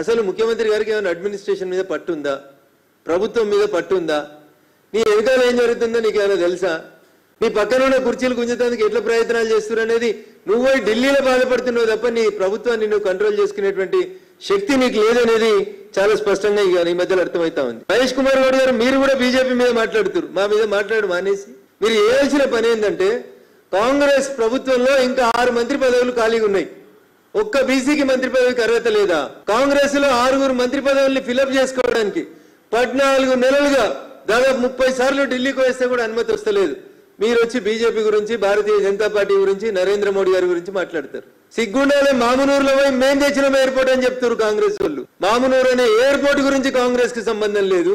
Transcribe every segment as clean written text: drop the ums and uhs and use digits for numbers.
అసలు ముఖ్యమంత్రి గారికి ఏమైనా అడ్మినిస్ట్రేషన్ మీద పట్టుందా, ప్రభుత్వం మీద పట్టుందా, నీ వెనకాల ఏం జరుగుతుందో నీకు ఏమైనా తెలుసా, నీ పక్కన ఉన్న కుర్చీలు గుంజేందుకు ఎట్లా ప్రయత్నాలు చేస్తున్నారు అనేది నువ్వు ఢిల్లీలో బాధపడుతున్నావు తప్ప నీ ప్రభుత్వాన్ని నువ్వు కంట్రోల్ చేసుకునేటువంటి శక్తి నీకు లేదనేది చాలా స్పష్టంగా ఈ మధ్యలో అర్థమవుతా ఉంది. మహేష్ కుమార్ గౌడ్ గారు మీరు కూడా బీజేపీ మీద మాట్లాడుతున్నారు, మా మీద మాట్లాడు మానేసి మీరు చేయాల్సిన పని ఏంటంటే కాంగ్రెస్ ప్రభుత్వంలో ఇంకా 6 మంత్రి పదవులు ఖాళీగా ఉన్నాయి. ఒక్క బీసీకి మంత్రి పదవికి అర్హత లేదా? కాంగ్రెస్ లో 6 మంత్రి పదవుల్ని ఫిలప్ చేసుకోవడానికి 14 నెలలుగా దాదాపు 30 సార్లు ఢిల్లీకి వేస్తే కూడా అనుమతి వస్తలేదు. మీరు వచ్చి బీజేపీ గురించి, భారతీయ జనతా పార్టీ గురించి, నరేంద్ర మోడీ గారి గురించి మాట్లాడతారు. సిగ్గుండాలే మామునూరులో పోయి మేం తెచ్చిన ఎయిర్పోర్ట్ అని చెప్తారు కాంగ్రెస్ వాళ్ళు. మామునూరు అనే ఎయిర్పోర్ట్ గురించి కాంగ్రెస్ కి సంబంధం లేదు.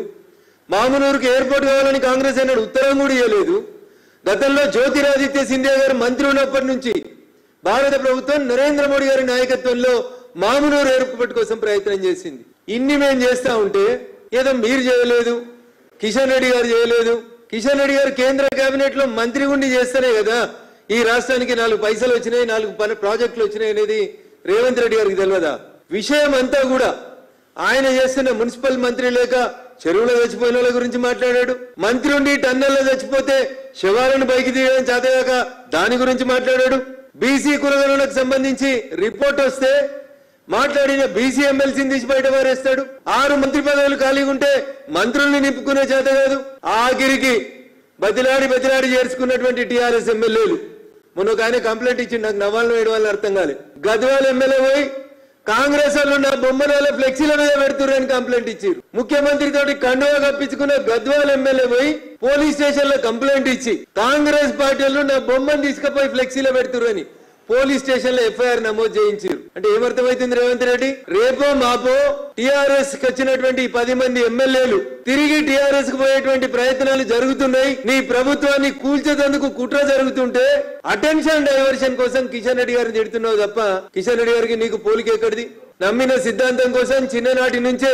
మామునూరుకి ఎయిర్పోర్ట్ కావాలని కాంగ్రెస్ అన్నాడు, ఉత్తరం కూడా ఇవ్వలేదు. గతంలో జ్యోతిరాదిత్య సింధియా గారు మంత్రి ఉన్నప్పటి నుంచి భారత ప్రభుత్వం నరేంద్ర మోడీ గారి నాయకత్వంలో మామునూరు ఎయిర్పోర్ట్ కోసం ప్రయత్నం చేసింది. ఇన్ని మేం చేస్తా ఉంటే ఏదో మీరు చేయలేదు, కిషన్ రెడ్డి గారు చేయలేదు. కిషన్ రెడ్డి గారు కేంద్ర కేబినెట్ లో మంత్రి ఉండి చేస్తేనే కదా ఈ రాష్ట్రానికి 4 పైసలు వచ్చినాయి, 4 ప్రాజెక్టులు వచ్చినాయి అనేది రేవంత్ రెడ్డి గారికి తెలియదా? విషయం అంతా కూడా ఆయన చేస్తున్న మున్సిపల్ మంత్రి లేక చెరువులో చచ్చిపోయిన వాళ్ళ గురించి మాట్లాడాడు. మంత్రి ఉండి టన్నెల్లో చచ్చిపోతే శవాలను పైకి తీయడం చేతగాక దాని గురించి మాట్లాడాడు. బీసీ కులగణనకు సంబంధించి రిపోర్ట్ వస్తే మాట్లాడిన బీసీ ఎమ్మెల్సీని తీసి బయట పారేస్తాడు. 6 మంత్రి పదవులు ఖాళీగా ఉంటే మంత్రుల్ని నింపుకునే చేత కాదు. ఆఖరికి బతిలాడి చేర్చుకున్నటువంటి టీఆర్ఎస్ ఎమ్మెల్యేలు మొన్న ఒక ఆయన కంప్లైంట్ ఇచ్చింది, నాకు నవ్వాలను వేయడం వల్ల అర్థం కాలేదు. గద్వాల ఎమ్మెల్యే పోయి కాంగ్రెస్ వాళ్ళు నా బొమ్మల వల్ల ఫ్లెక్సీల మీద పెడుతున్నారు అని కంప్లైంట్ ఇచ్చారు. ముఖ్యమంత్రి తోటి కండువా కప్పించుకున్న గద్వాల ఎమ్మెల్యే పోయి పోలీస్ స్టేషన్ లో కంప్లైంట్ ఇచ్చి కాంగ్రెస్ పార్టీ వాళ్ళు నా బొమ్మను తీసుకుపోయి ఫ్లెక్సీలో పెడుతున్నారు అని పోలీస్ స్టేషన్ లో ఎఫ్ఐఆర్ నమోదు చేయించారు. అంటే ఏమర్థమైతుంది రేవంత్ రెడ్డి? రేపో మాపో టీఆర్ఎస్ కి వచ్చినటువంటి 10 మంది ఎమ్మెల్యేలు తిరిగి టీఆర్ఎస్ కు పోయేటువంటి ప్రయత్నాలు జరుగుతున్నాయి. నీ ప్రభుత్వాన్ని కూల్చేందుకు కుట్ర జరుగుతుంటే అటెన్షన్ డైవర్షన్ కోసం కిషన్ రెడ్డి గారిని తిడుతున్నావు తప్ప కిషన్ రెడ్డి గారికి నీకు పోలిక ఎక్కడిది? నమ్మిన సిద్ధాంతం కోసం చిన్ననాటి నుంచే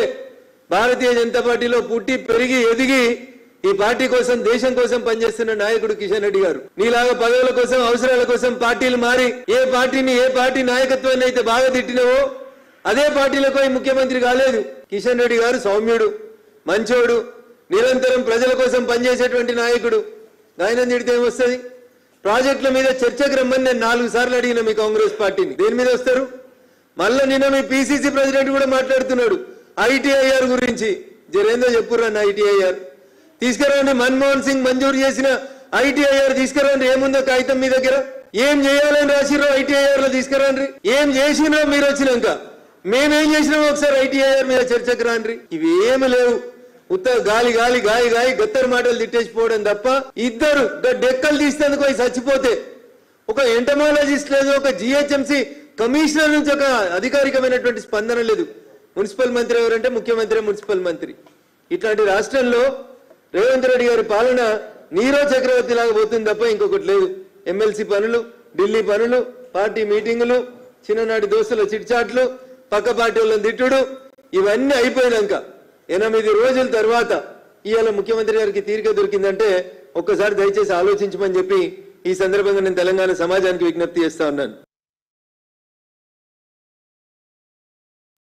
భారతీయ జనతా పార్టీలో పుట్టి పెరిగి ఎదిగి ఈ పార్టీ కోసం, దేశం కోసం పనిచేస్తున్న నాయకుడు కిషన్ రెడ్డి గారు. నీలాగా పదవుల కోసం, అవసరాల కోసం పార్టీలు మారి ఏ పార్టీ నాయకత్వాన్ని అయితే బాగా తిట్టినవో అదే పార్టీలకు ముఖ్యమంత్రి కాలేదు. కిషన్ రెడ్డి గారు సౌమ్యుడు, మంచోడు, నిరంతరం ప్రజల కోసం పనిచేసేటువంటి నాయకుడు. ఆయన తిడితే ఏమొస్తుంది? ప్రాజెక్టుల మీద చర్చకు రమ్మని నేను 4 సార్లు అడిగిన మీ కాంగ్రెస్ పార్టీని. దేని మీద వస్తారు? మళ్ళా నిన్న మీ పిసిసి ప్రెసిడెంట్ కూడా మాట్లాడుతున్నాడు ఐటీఐఆర్ గురించి. జరేందో చెప్పుర్రన్న ఐటీఐఆర్ తీసుకురండి. మన్మోహన్ సింగ్ మంజూరు చేసిన ఐటీఐఆర్ తీసుకురండి. ఏముందో కాగితం మీ దగ్గర? ఏం చేయాలని రాసిరో ఐటీఐఆర్ లో తీసుకురండి. ఏం చేసినో మీరు వచ్చినాక మేమేం చేసినామో ఒకసారి ఐటీఐఆర్ మీద చర్చకు రాండ్రి. ఇవేమి లేవు. ఉత్తర గాలి గత్తరు మాటలు తిట్టేసిపోవడం తప్ప ఇద్దరు డెక్కలు తీసేందుకు పోయి చచ్చిపోతే ఒక ఎంటమాలజిస్ట్ లేదు, ఒక జిహెచ్ఎంసీ కమిషనర్ నుంచి ఒక అధికారికమైనటువంటి స్పందన లేదు. మున్సిపల్ మంత్రి ఎవరంటే ముఖ్యమంత్రి మున్సిపల్ మంత్రి. ఇట్లాంటి రాష్ట్రంలో రేవంత్ రెడ్డి గారి పాలన నీరో చక్రవర్తి లాగా పోతుంది తప్ప ఇంకొకటి లేదు. ఎమ్మెల్సీ పనులు, ఢిల్లీ పనులు, పార్టీ మీటింగులు, చిన్ననాటి దోస్తుల చిట్చాట్లు, పక్క పార్టీ వాళ్ళని తిట్టుడు, ఇవన్నీ అయిపోయినాక 8 రోజుల తర్వాత ఇవాళ ముఖ్యమంత్రి గారికి తీరిక దొరికిందంటే ఒక్కసారి దయచేసి ఆలోచించమని చెప్పి ఈ సందర్భంగా నేను తెలంగాణ సమాజానికి విజ్ఞప్తి చేస్తా ఉన్నాను.